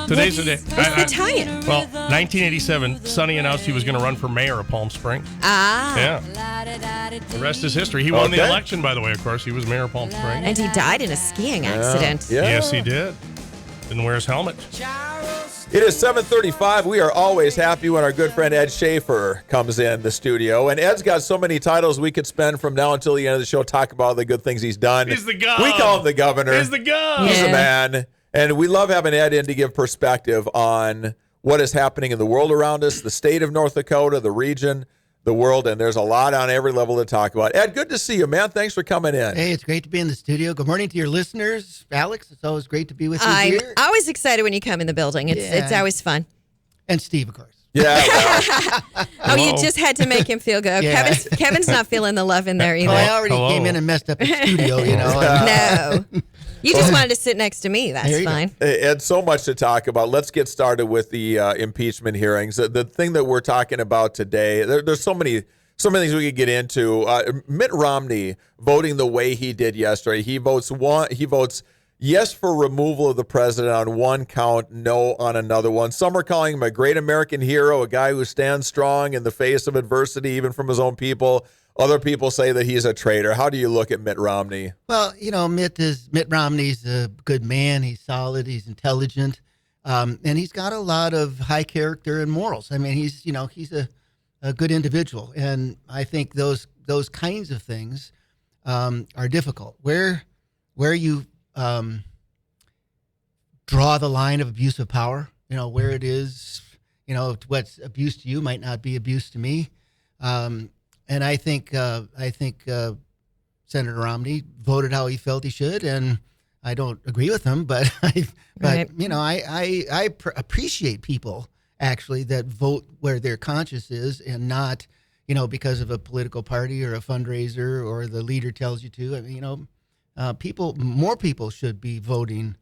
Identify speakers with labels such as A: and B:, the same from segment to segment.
A: Today's the day.
B: What's the tie-in?
A: Well, 1987, Sonny announced he was going to run for mayor of Palm Springs.
B: Ah.
A: Yeah. The rest is history. He won the election, by the way, of course. He was mayor of Palm Springs.
B: And he died in a skiing accident.
C: Yeah.
A: Yes, he did. Didn't wear his helmet.
C: It is 7:35. We are always happy when our good friend Ed Schafer comes in the studio. And Ed's got so many titles we could spend from now until the end of the show talking about all the good things he's done.
A: He's the gov.
C: We call him the governor.
A: He's the gov.
C: He's the man. And we love having Ed in to give perspective on what is happening in the world around us, the state of North Dakota, the region, the world, and there's a lot on every level to talk about. Ed, good to see you, man. Thanks for coming in.
D: Hey, it's great to be in the studio. Good morning to your listeners. Alex, it's always great to be with you
B: I'm
D: here.
B: always excited when you come in the building. It's always fun.
D: And Steve, of course.
C: Yeah. Well,
B: you just had to make him feel good.
D: Yeah.
B: Kevin's not feeling the love in there either.
D: Oh, I already came in and messed up the studio, you know.
B: No. You just wanted to sit next to me. That's fine.
C: Ed, so much to talk about. Let's get started with the impeachment hearings. The thing that we're talking about today, there's so many things we could get into. Mitt Romney voting the way he did yesterday. He votes yes for removal of the president on one count, no on another one. Some are calling him a great American hero, a guy who stands strong in the face of adversity, even from his own people. Other people say that he's a traitor. How do you look at Mitt Romney?
D: Well, you know, Mitt Romney's a good man. He's solid. He's intelligent. And he's got a lot of high character and morals. I mean, he's a good individual. And I think those kinds of things are difficult. Where you draw the line of abuse of power, you know, where it is, you know, what's abuse to you might not be abuse to me. And I think Senator Romney voted how he felt he should, and I don't agree with him, but you know, I appreciate people actually that vote where their conscience is and not, you know, because of a political party or a fundraiser or the leader tells you to. I mean, you know, more people should be voting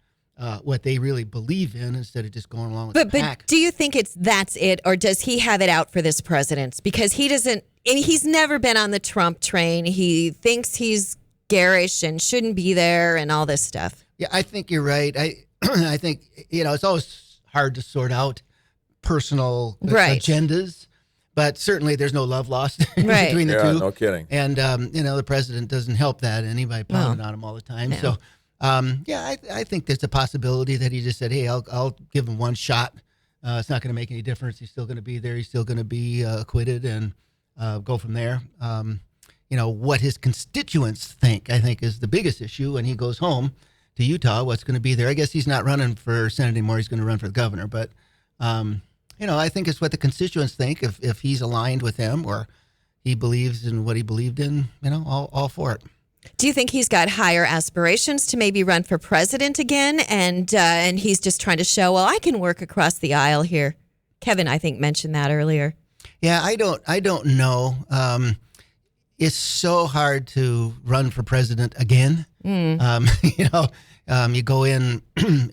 D: what they really believe in instead of just going along with the pack.
B: But do you think that's it, or does he have it out for this president? Because he doesn't, and he's never been on the Trump train. He thinks he's garish and shouldn't be there and all this stuff.
D: Yeah, I think you're right. I think, you know, it's always hard to sort out personal agendas, but certainly there's no love lost between the two.
C: No kidding.
D: And, you know, the president doesn't help that. Anybody pounding on him all the time. No. So, I think there's a possibility that he just said, hey, I'll give him one shot. It's not going to make any difference. He's still going to be there. He's still going to be acquitted and go from there. You know, what his constituents think, I think, is the biggest issue when he goes home to Utah. What's going to be there? I guess he's not running for Senate anymore. He's going to run for the governor. But, you know, I think it's what the constituents think. If he's aligned with them or he believes in what he believed in, you know, all for it.
B: Do you think he's got higher aspirations to maybe run for president again? And he's just trying to show, well, I can work across the aisle here. Kevin, I think, mentioned that earlier.
D: Yeah, I don't know. It's so hard to run for president again. You know, you go in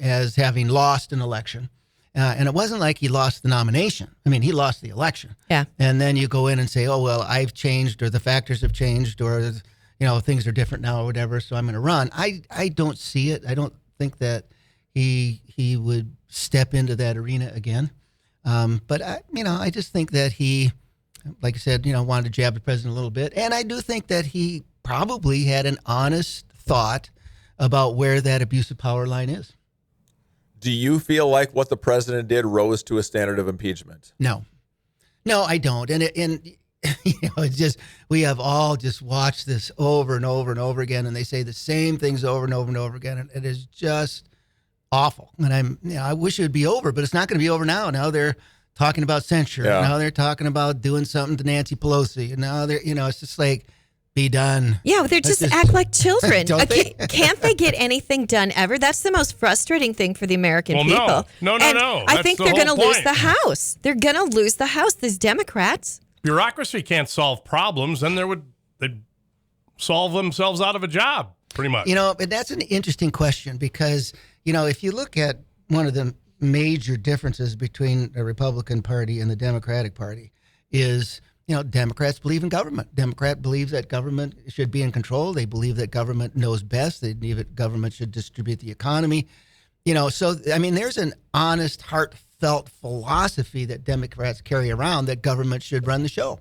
D: as having lost an election. And it wasn't like he lost the nomination. I mean, he lost the election. Yeah. And then you go in and say, oh, well, I've changed or the factors have changed or, you know, things are different now or whatever, so I'm going to run. I don't see it. I don't think that he would step into that arena again. But, I just think that he, like I said, you know, wanted to jab the president a little bit. And I do think that he probably had an honest thought about where that abuse of power line is.
C: Do you feel like what the president did rose to a standard of impeachment?
D: No, I don't. And you know, it's just, we have all just watched this over and over and over again, and they say the same things over and over and over again, and it is just awful. And I wish it would be over, but it's not going to be over now. Now they're talking about censure. Yeah. Now they're talking about doing something to Nancy Pelosi, and now they're, you know, it's just like, be done.
B: Yeah, they just act like children. Can't they get anything done ever? That's the most frustrating thing for the American people.
A: No.
B: I think they're going to lose the House. They're going to lose the House, these Democrats.
A: Bureaucracy can't solve problems, then they'd solve themselves out of a job, pretty much.
D: You know, but that's an interesting question because, you know, if you look at one of the major differences between the Republican Party and the Democratic Party is, you know, Democrats believe in government. Democrat believes that government should be in control. They believe that government knows best. They believe that government should distribute the economy. So, I mean, there's an honest, heartfelt philosophy that Democrats carry around that government should run the show.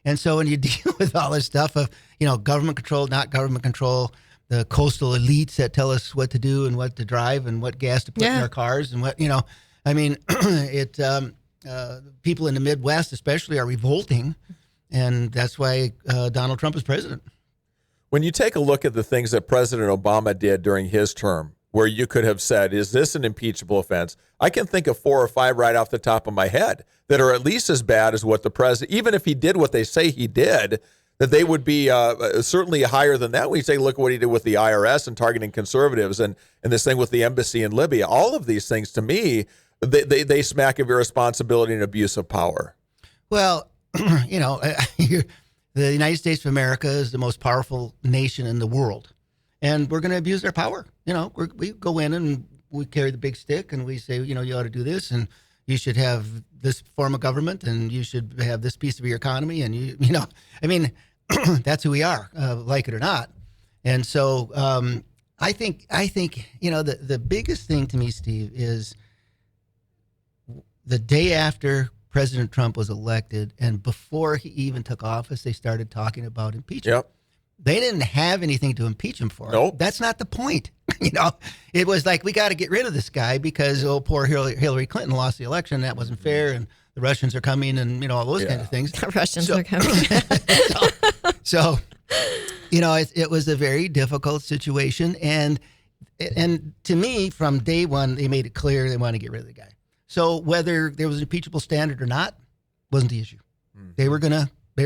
D: And so when you deal with all this stuff of, government control, not government control, the coastal elites that tell us what to do and what to drive and what gas to put in our cars and what, I mean, people in the Midwest especially are revolting. And that's why Donald Trump is president.
C: When you take a look at the things that President Obama did during his term, where you could have said, is this an impeachable offense? I can think of 4 or 5 right off the top of my head that are at least as bad as what the president, even if he did what they say he did, that they would be certainly higher than that. When you take a look at what he did with the IRS and targeting conservatives and this thing with the embassy in Libya, all of these things, to me, they smack of irresponsibility and abuse of power.
D: Well, the United States of America is the most powerful nation in the world, and we're going to abuse our power. We go in and we carry the big stick and we say, you ought to do this, and you should have this form of government, and you should have this piece of your economy, and I mean, that's who we are, like it or not. And so I think the biggest thing to me, Steve, is the day after President Trump was elected, and before he even took office, they started talking about impeachment.
C: Yep.
D: They didn't have anything to impeach him for.
C: Nope.
D: That's not the point. It was like, we got to get rid of this guy because, poor Hillary Clinton lost the election. That wasn't fair. And the Russians are coming and, all those kind of things.
B: The Russians are coming.
D: So, it was a very difficult situation. And to me, from day one, they made it clear they want to get rid of the guy. So whether there was an impeachable standard or not wasn't the issue. Mm-hmm. They were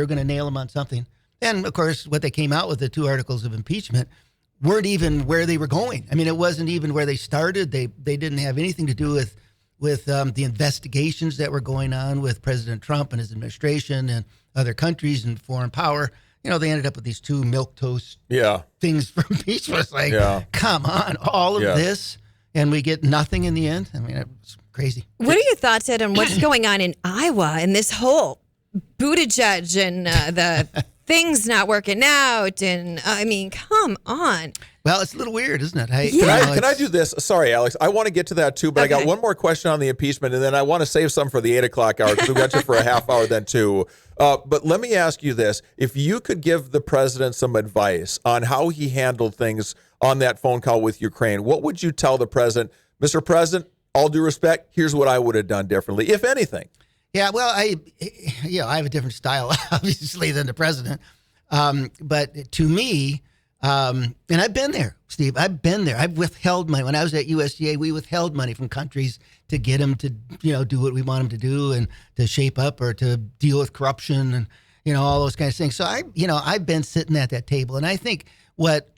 D: gonna nail him on something. And of course, what they came out with, the 2 articles of impeachment, weren't even where they were going. I mean, it wasn't even where they started. They didn't have anything to do with the investigations that were going on with President Trump and his administration and other countries and foreign power. They ended up with these 2 milquetoast things for impeachment. It's like, come on, all of this, and we get nothing in the end. I mean, it's crazy.
B: What are your thoughts, Ed, on what's going on in Iowa and this whole Buttigieg and the things not working out? And I mean, come on.
D: Well, it's a little weird, isn't it?
C: Can I do this? Sorry, Alex. I want to get to that too, but I got one more question on the impeachment, and then I want to save some for the 8 o'clock hour because we got you for a half hour then too. But let me ask you this. If you could give the president some advice on how he handled things on that phone call with Ukraine, what would you tell the president? Mr. President, all due respect, here's what I would have done differently, if anything.
D: Yeah, well, I have a different style, obviously, than the president. But to me, and I've been there, Steve. I've been there. I've withheld money. When I was at USDA, we withheld money from countries to get them to, do what we want them to do and to shape up or to deal with corruption and, all those kinds of things. So I've been sitting at that table. And I think what,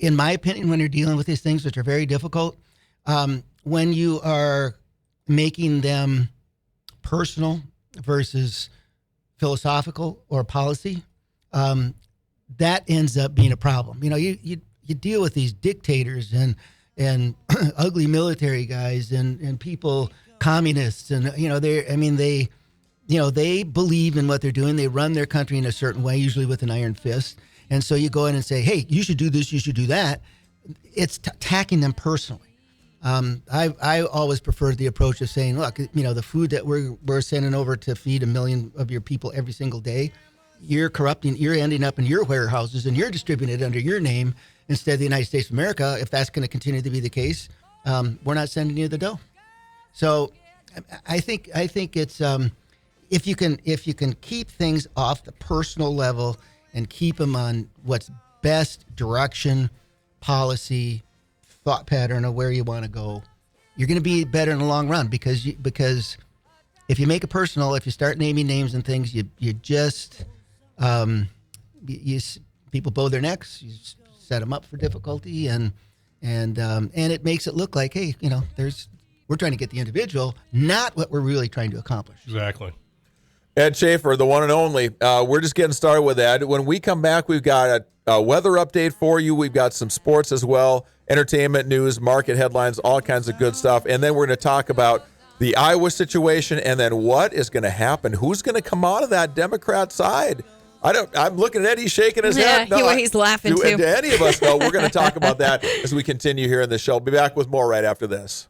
D: in my opinion, when you're dealing with these things, which are very difficult, when you are making them personal versus philosophical or policy, that ends up being a problem. You deal with these dictators and ugly military guys and people, communists, and they believe in what they're doing. They run their country in a certain way, usually with an iron fist. And so you go in and say, hey, you should do this, you should do that. It's attacking them personally. I always preferred the approach of saying, look, the food that we're sending over to feed 1 million of your people every single day, you're corrupting, you're ending up in your warehouses and you're distributing it under your name instead of the United States of America. If that's going to continue to be the case, we're not sending you the dough. So I think it's if you can keep things off the personal level and keep them on what's best direction, policy, thought pattern of where you want to go, you're going to be better in the long run because if you make it personal, if you start naming names and things, you just people bow their necks, you set them up for difficulty, and it makes it look like, hey, we're trying to get the individual, not what we're really trying to accomplish.
A: Exactly.
C: Ed Schafer, the one and only. We're just getting started with Ed. When we come back, we've got a weather update for you. We've got some sports as well, entertainment news, market headlines, all kinds of good stuff. And then we're going to talk about the Iowa situation and then what is going to happen. Who's going to come out of that Democrat side? I'm looking at Eddie shaking his head.
B: He's laughing too.
C: Do any of us know? We're going to talk about that as we continue here in the show. Be back with more right after this.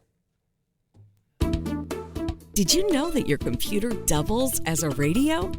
E: Did you know that your computer doubles as a radio?